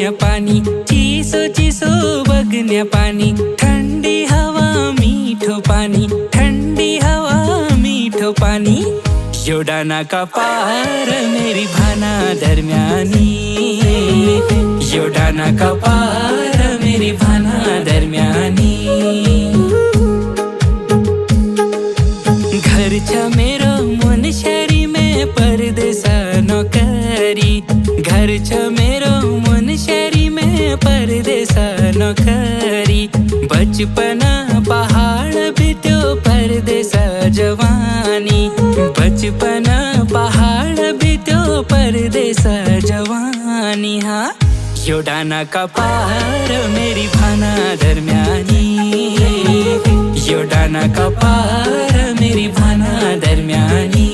बघण्या पाणी, चिसो चिसो बघण्या पाणी, थंडी हवा मीठो पाणी, थंडी हवा मीठो पाणी, एवढा नाका पार मेरी भाना दरम्यानी, एवढा नाका पार मेरी भाना दरम्यानी। घरच्या मेरो मन शहरी में परदेसा नौकरी, घरच्या मेरो मन शहरी में परदेसा नौकरी, बचपना पहाड़ बित्यो परदेसा जवानी, बचपना पहाड़ बित्यो परदेसा जवानी। हाँ एवढा नाका पार मेरी भाना दरम्यानी, एवढा नाका पार मेरी भाना दरम्यानी।